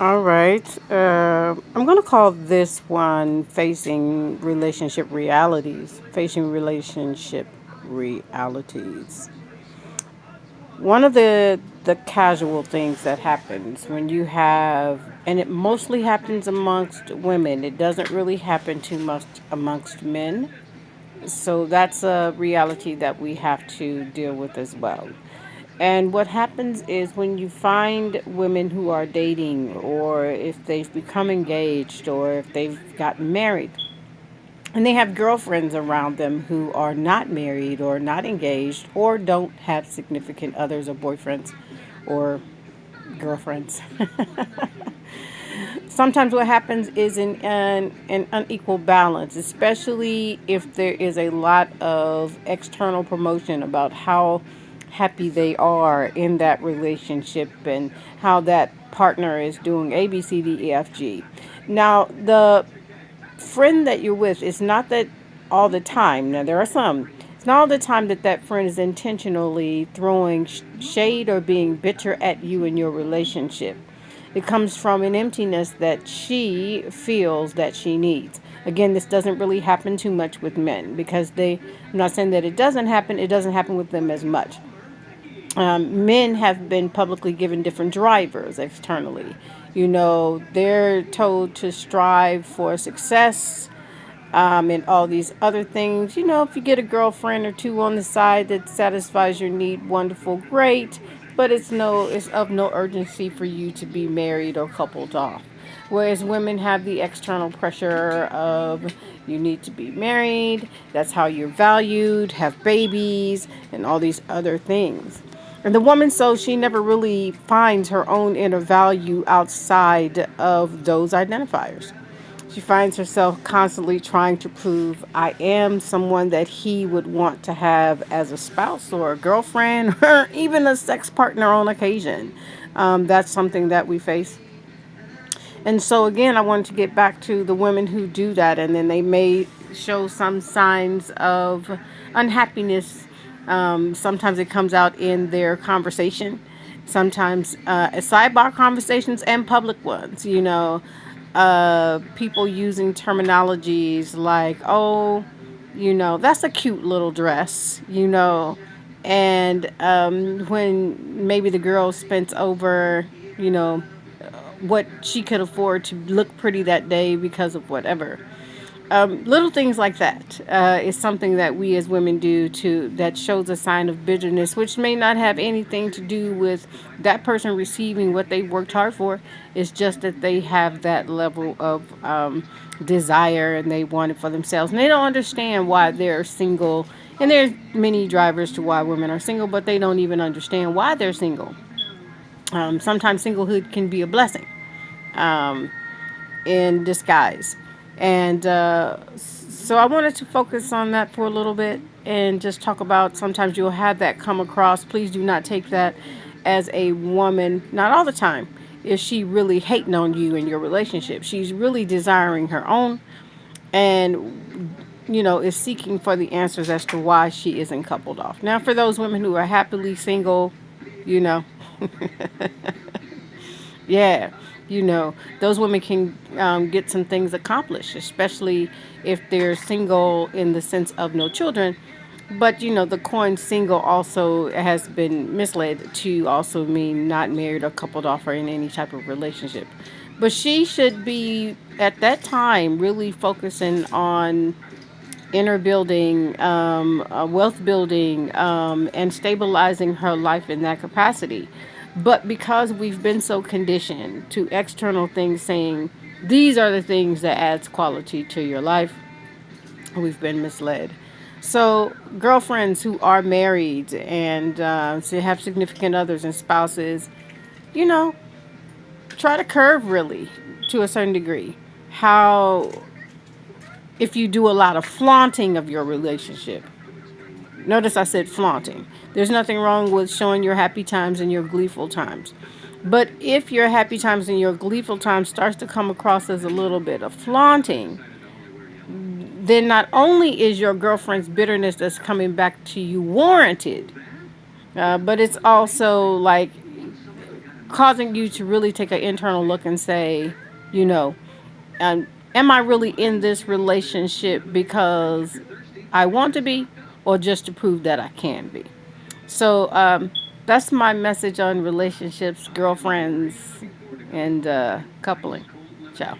All right. I'm going to call this one Facing Relationship Realities. Facing Relationship Realities. One of the casual things that happens when you have, and it mostly happens amongst women, it doesn't really happen too much amongst men. So that's a reality that we have to deal with as well. And what happens is when you find women who are dating, or if they've become engaged, or if they've gotten married, and they have girlfriends around them who are not married or not engaged or don't have significant others or boyfriends or girlfriends. Sometimes what happens is an unequal balance, especially if there is a lot of external promotion about how happy they are in that relationship and how that partner is doing A, B, C, D, E, F, G. Now, the friend that you're with, it's not that all the time. Now, there are some. It's not all the time that that friend is intentionally throwing shade or being bitter at you in your relationship. It comes from an emptiness that she feels that she needs. Again, this doesn't really happen too much with men because I'm not saying that it doesn't happen with them as much. Men have been publicly given different drivers externally. They're told to strive for success, and all these other things. If you get a girlfriend or two on the side that satisfies your need, wonderful, great. But it's of no urgency for you to be married or coupled off. Whereas women have the external pressure of you need to be married, that's how you're valued, have babies, and all these other things. And the woman, so she never really finds her own inner value outside of those identifiers. She finds herself constantly trying to prove I am someone that he would want to have as a spouse or a girlfriend or even a sex partner on occasion. That's something that we face. And so, again, I wanted to get back to the women who do that, and then they may show some signs of unhappiness. Sometimes it comes out in their conversation, sometimes sidebar conversations and public ones. People using terminologies like, oh, that's a cute little dress, and when maybe the girl spent over, you know, what she could afford to look pretty that day because of whatever. Little things like that is something that we as women do that shows a sign of bitterness, which may not have anything to do with that person receiving what they worked hard for. It's just that they have that level of desire and they want it for themselves, and they don't understand why they're single. And there's many drivers to why women are single, but they don't even understand why they're single. Sometimes singlehood can be a blessing um, in disguise. And so I wanted to focus on that for a little bit and just talk about sometimes you'll have that come across. Please do not take that as a woman, not all the time, is she really hating on you in your relationship. She's really desiring her own and, is seeking for the answers as to why she isn't coupled off. Now, for those women who are happily single, you know, yeah, those women can get some things accomplished, especially if they're single in the sense of no children. But the coin single also has been misled to also mean not married or coupled off or in any type of relationship. But she should be at that time really focusing on inner building, wealth building, and stabilizing her life in that capacity. But because we've been so conditioned to external things saying these are the things that adds quality to your life, we've been misled. So girlfriends who are married and have significant others and spouses, you know, try to curve really to a certain degree. How if you do a lot of flaunting of your relationship. Notice I said flaunting. There's nothing wrong with showing your happy times and your gleeful times. But if your happy times and your gleeful times starts to come across as a little bit of flaunting, then not only is your girlfriend's bitterness that's coming back to you warranted, but it's also like causing you to really take an internal look and say, you know, am I really in this relationship because I want to be, or just to prove that I can be? So that's my message on relationships, girlfriends, and coupling. Ciao.